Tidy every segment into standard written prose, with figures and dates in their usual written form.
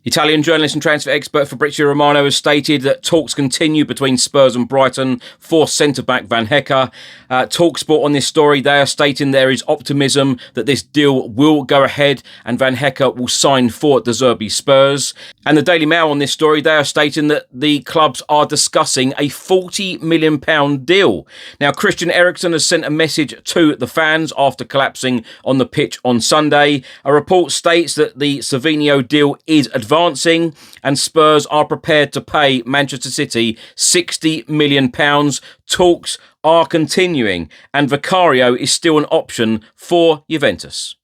Italian journalist and transfer expert Fabrizio Romano has stated that talks continue between Spurs and Brighton for centre-back Van Hecke. TalkSport on this story, they are stating there is optimism that this deal will go ahead and Van Hecke will sign for De Zerbi Spurs. And the Daily Mail on this story, they are stating that the clubs are discussing a £40 million deal. Now, Christian Eriksen has sent a message to the fans after collapsing on the pitch on Sunday. A report states that the Savinho deal is advancing and Spurs are prepared to pay Manchester City £60 million. Talks are continuing and Vicario is still an option for Juventus.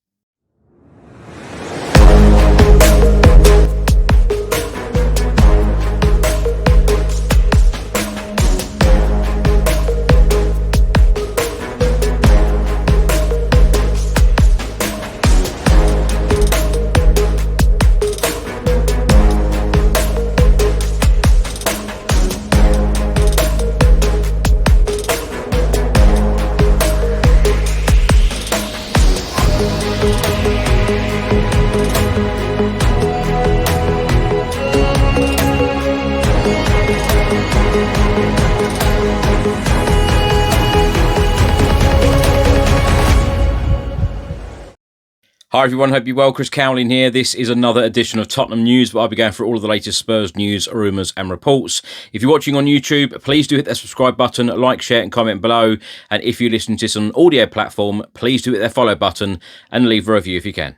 Hi everyone, hope you're well. Chris Cowlin here. This is another edition of Tottenham News, where I'll be going through all of the latest Spurs news, rumours and reports. If you're watching on YouTube, please do hit that subscribe button, like, share and comment below. And if you listen to this on an audio platform, please do hit that follow button and leave a review if you can.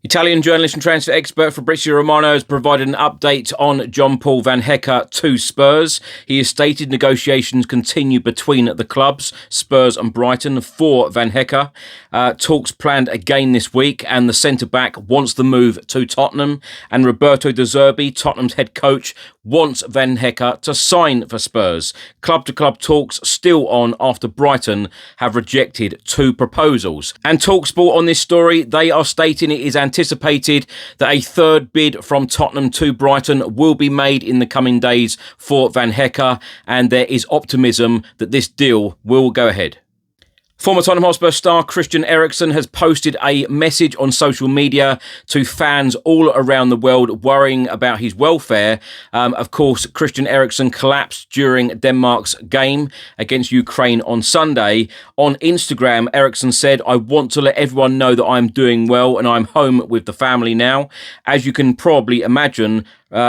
Italian journalist and transfer expert Fabrizio Romano has provided an update on John Paul Van Hecke to Spurs. He has stated negotiations continue between the clubs, Spurs and Brighton, for Van Hecke. Talks planned again this week, and the centre-back wants the move to Tottenham. And Roberto De Zerbi, Tottenham's head coach, wants Van Hecke to sign for Spurs. Club-to-club talks still on after Brighton have rejected two proposals. And TalkSport on this story, they are stating it is anticipated that a third bid from Tottenham to Brighton will be made in the coming days for Van Hecke, and there is optimism that this deal will go ahead. Former Tottenham Hotspur star Christian Eriksen has posted a message on social media to fans all around the world worrying about his welfare. Of course, Christian Eriksen collapsed during Denmark's game against Ukraine on Sunday. On Instagram, Eriksen said, "I want to let everyone know that I'm doing well and I'm home with the family now. As you can probably imagine,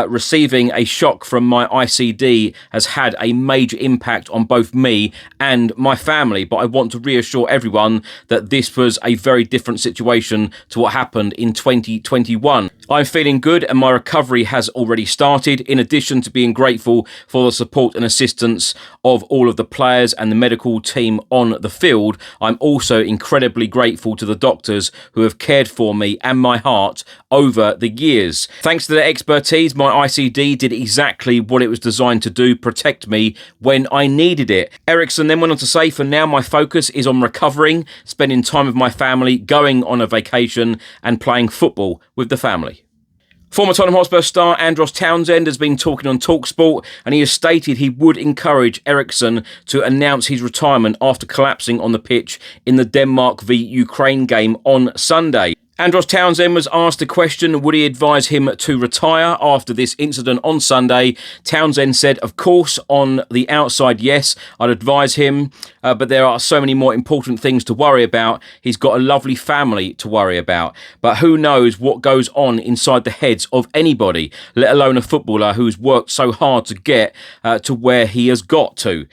receiving a shock from my ICD has had a major impact on both me and my family, but I want to reassure everyone that this was a very different situation to what happened in 2021. I'm feeling good and my recovery has already started. In addition to being grateful for the support and assistance of all of the players and the medical team on the field, I'm also incredibly grateful to the doctors who have cared for me and my heart over the years. Thanks to their expertise, my ICD did exactly what it was designed to do, protect me when I needed it." Eriksen then went on to say, "For now, my focus is on recovering, spending time with my family, going on a vacation and playing football with the family." Former Tottenham Hotspur star Andros Townsend has been talking on TalkSport, and he has stated he would encourage Eriksen to announce his retirement after collapsing on the pitch in the Denmark v Ukraine game on Sunday. Andros Townsend was asked a question, would he advise him to retire after this incident on Sunday? Townsend said, "Of course, on the outside, yes, I'd advise him, but there are so many more important things to worry about. He's got a lovely family to worry about. But who knows what goes on inside the heads of anybody, let alone a footballer who's worked so hard to get to where he has got to,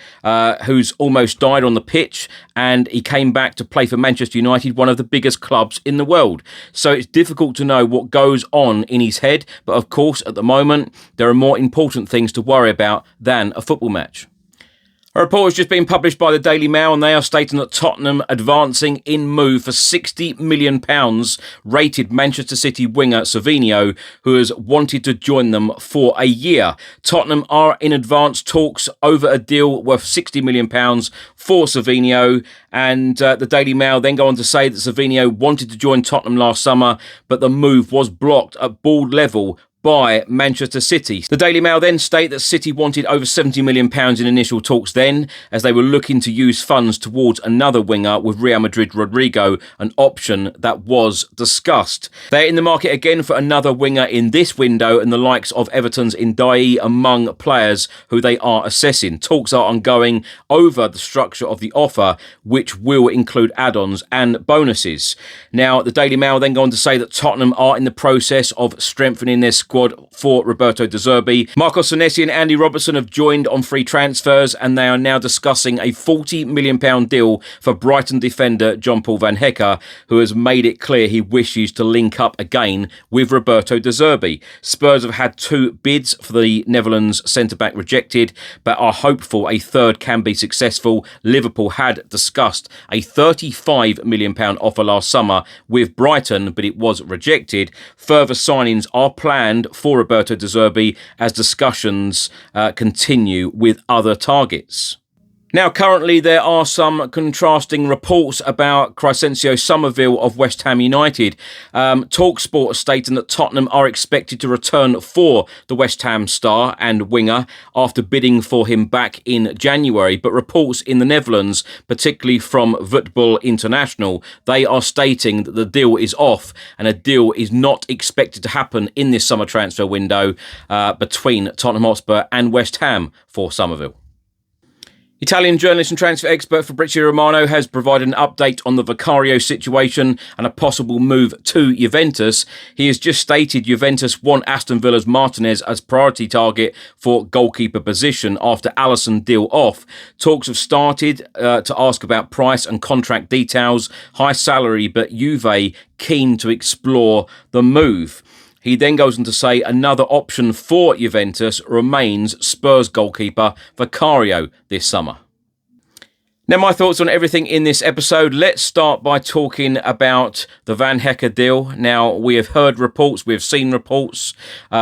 who's almost died on the pitch, and he came back to play for Manchester United, one of the biggest clubs in the world. So it's difficult to know what goes on in his head, but of course, at the moment, there are more important things to worry about than a football match." A report has just been published by the Daily Mail, and they are stating that Tottenham advancing in move for £60 million rated Manchester City winger Savinho, who has wanted to join them for a year. Tottenham are in advanced talks over a deal worth £60 million for Savinho, and the Daily Mail then go on to say that Savinho wanted to join Tottenham last summer, but the move was blocked at board level by Manchester City. The Daily Mail then state that City wanted over £70 million in initial talks then, as they were looking to use funds towards another winger with Real Madrid Rodrigo, an option that was discussed. They're in the market again for another winger in this window, and the likes of Everton's Ndiaye among players who they are assessing. Talks are ongoing over the structure of the offer, which will include add-ons and bonuses. Now, the Daily Mail then go on to say that Tottenham are in the process of strengthening their squad for Roberto De Zerbi. Marco Senesi and Andy Robertson have joined on free transfers, and they are now discussing a £40 million deal for Brighton defender Jean-Paul van Hecke, who has made it clear he wishes to link up again with Roberto De Zerbi. Spurs have had 2 bids for the Netherlands centre-back rejected, but are hopeful a third can be successful. Liverpool had discussed a £35 million offer last summer with Brighton, but it was rejected. Further signings are planned for Roberto De Zerbi as discussions continue with other targets. Now, currently, there are some contrasting reports about Crysencio Summerville of West Ham United. TalkSport stating that Tottenham are expected to return for the West Ham star and winger after bidding for him back in January. But reports in the Netherlands, particularly from Voetbal International, they are stating that the deal is off and a deal is not expected to happen in this summer transfer window between Tottenham Hotspur and West Ham for Summerville. Italian journalist and transfer expert Fabrizio Romano has provided an update on the Vicario situation and a possible move to Juventus. He has just stated Juventus want Aston Villa's Martinez as priority target for goalkeeper position after Alisson deal off. Talks have started to ask about price and contract details, high salary, but Juve keen to explore the move. He then goes on to say another option for Juventus remains Spurs goalkeeper Vicario this summer. Now, my thoughts on everything in this episode. Let's start by talking about the Van Hecke deal. Now, we have heard reports, we have seen reports,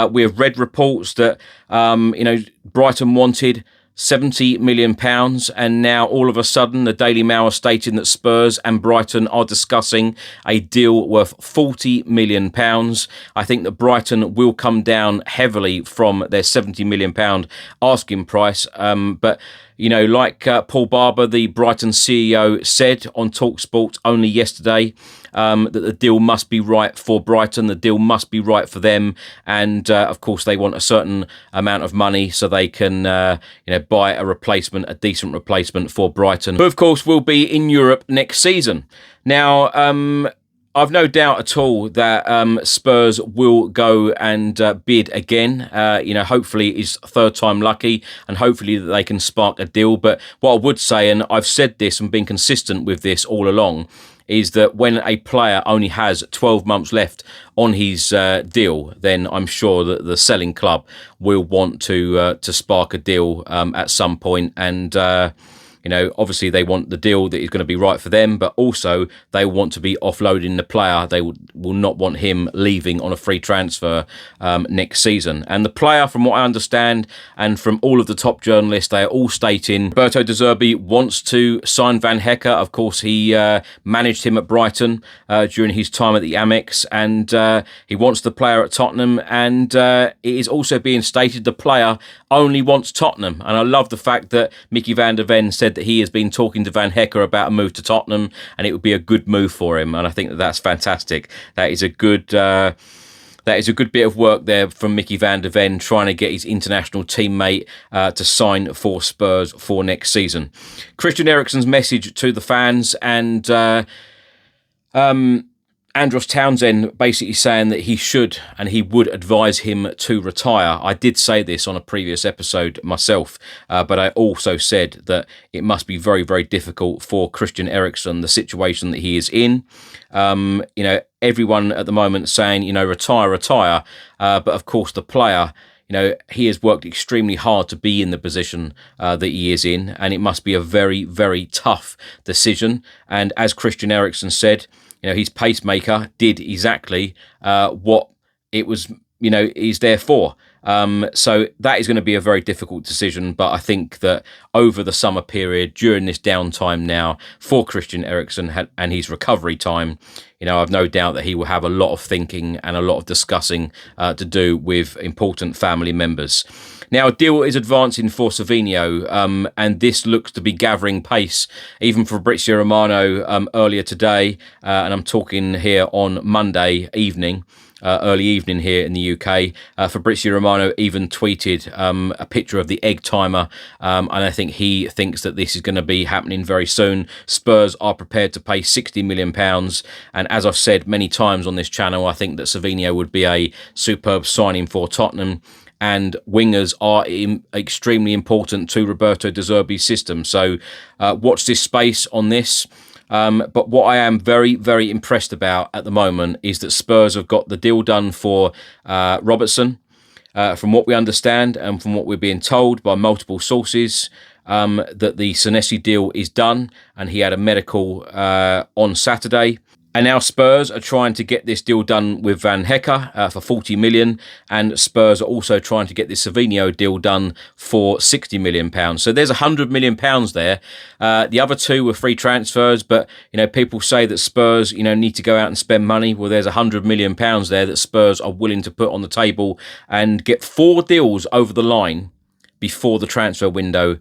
we have read reports that, Brighton wanted £70 million, and now all of a sudden the Daily Mail are stating that Spurs and Brighton are discussing a deal worth £40 million. I think that Brighton will come down heavily from their £70 million asking price, but like Paul Barber, the Brighton CEO, said on TalkSport only yesterday, that the deal must be right for Brighton, the deal must be right for them, and of course they want a certain amount of money so they can buy a decent replacement for Brighton, who of course will be in Europe next season. Now, I've no doubt at all that Spurs will go and bid again. Hopefully it's third time lucky, and hopefully that they can spark a deal. But what I would say, and I've said this and been consistent with this all along, is that when a player only has 12 months left on his deal, then I'm sure that the selling club will want to spark a deal at some point. And obviously they want the deal that is going to be right for them, but also they want to be offloading the player. They will not want him leaving on a free transfer next season. And the player, from what I understand, and from all of the top journalists, they are all stating Roberto De Zerbi wants to sign Van Hecke. Of course, he managed him at Brighton during his time at the Amex, and he wants the player at Tottenham. And it is also being stated the player only wants Tottenham. And I love the fact that Mickey van der Ven said that he has been talking to Van Hecke about a move to Tottenham, and it would be a good move for him. And I think that that's fantastic. That is a good bit of work there from Mickey van der Ven, trying to get his international teammate to sign for Spurs for next season. Christian Eriksen's message to the fans, and Andros Townsend basically saying that he should and he would advise him to retire. I did say this on a previous episode myself, but I also said that it must be very, very difficult for Christian Eriksen, the situation that he is in. Everyone at the moment saying, retire. But of course, the player, he has worked extremely hard to be in the position that he is in, and it must be a very, very tough decision. And as Christian Eriksen said, his pacemaker did exactly what it was is there for. So that is going to be a very difficult decision, but I think that over the summer period, during this downtime now for Christian Eriksen and his recovery time, I've no doubt that he will have a lot of thinking and a lot of discussing to do with important family members. Now, a deal is advancing for Savinho, and this looks to be gathering pace, even for Fabrizio Romano earlier today, and I'm talking here on Monday evening. Early evening here in the UK. Fabrizio Romano even tweeted a picture of the egg timer, and I think he thinks that this is going to be happening very soon. Spurs are prepared to pay £60 million, and as I've said many times on this channel, I think that Savinho would be a superb signing for Tottenham, and wingers are extremely important to Roberto De Zerbi's system. So watch this space on this. But what I am very, very impressed about at the moment is that Spurs have got the deal done for Robertson. From what we understand and from what we're being told by multiple sources, that the Senesi deal is done, and he had a medical on Saturday. And now Spurs are trying to get this deal done with Van Hecke for 40 million, and Spurs are also trying to get this Savinho deal done for 60 million pounds. So there's 100 million pounds there. The other two were free transfers, but people say that Spurs need to go out and spend money. Well, there's 100 million pounds there that Spurs are willing to put on the table and get 4 deals over the line before the transfer window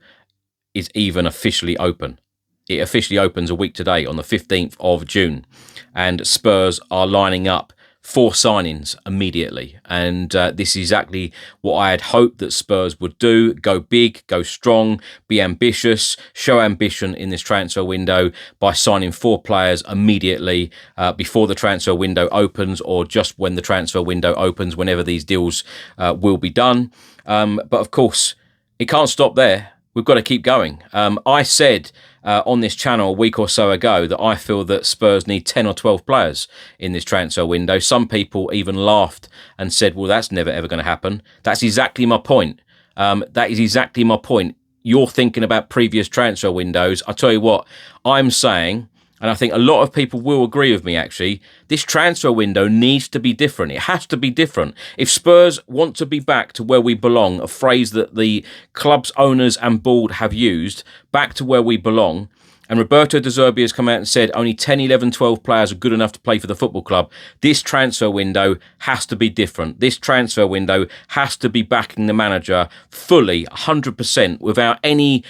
is even officially open. It officially opens a week today on the 15th of June, and Spurs are lining up 4 signings immediately. And this is exactly what I had hoped that Spurs would do. Go big, go strong, be ambitious, show ambition in this transfer window by signing 4 players immediately before the transfer window opens, or just when the transfer window opens, whenever these deals will be done. But of course, it can't stop there. We've got to keep going. I said on this channel a week or so ago that I feel that Spurs need 10 or 12 players in this transfer window. Some people even laughed and said, well, that's never, ever going to happen. That's exactly my point. That is exactly my point. You're thinking about previous transfer windows. I tell you what, I'm saying, and I think a lot of people will agree with me actually, this transfer window needs to be different. It has to be different. If Spurs want to be back to where we belong, a phrase that the club's owners and board have used, back to where we belong, and Roberto De Zerbi has come out and said only 10, 11, 12 players are good enough to play for the football club. This transfer window has to be different. This transfer window has to be backing the manager fully, 100%, without any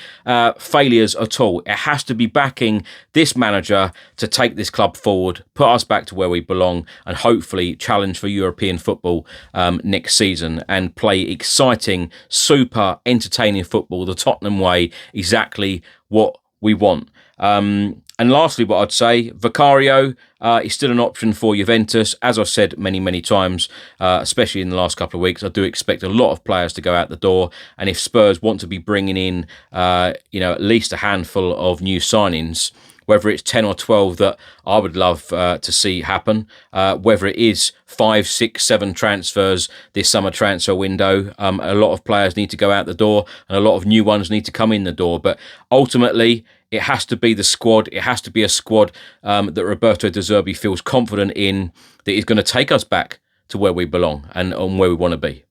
failures at all. It has to be backing this manager to take this club forward, put us back to where we belong, and hopefully challenge for European football next season and play exciting, super entertaining football, the Tottenham way, exactly what we want. And lastly, what I'd say, Vicario is still an option for Juventus. As I've said many, many times, especially in the last couple of weeks, I do expect a lot of players to go out the door. And if Spurs want to be bringing in, at least a handful of new signings, whether it's 10 or 12 that I would love to see happen, whether it is 5, 6, 7 transfers this summer transfer window, a lot of players need to go out the door and a lot of new ones need to come in the door. But ultimately, it has to be the squad. It has to be a squad that Roberto De Zerbi feels confident in, that is going to take us back to where we belong and where we want to be.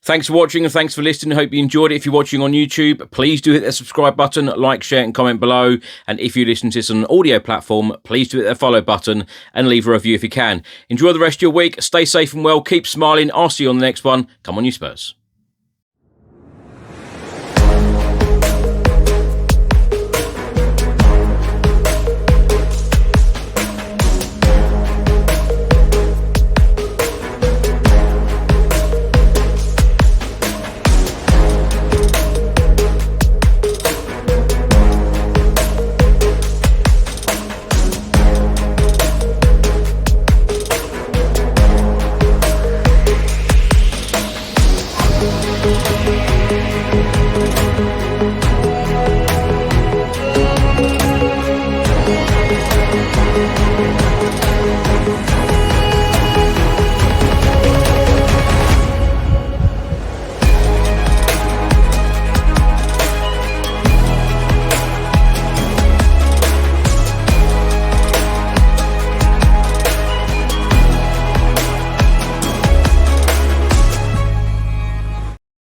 Thanks for watching and thanks for listening. I hope you enjoyed it. If you're watching on YouTube, please do hit the subscribe button, like, share and comment below. And if you listen to this on an audio platform, please do hit the follow button and leave a review if you can. Enjoy the rest of your week. Stay safe and well. Keep smiling. I'll see you on the next one. Come on, you Spurs.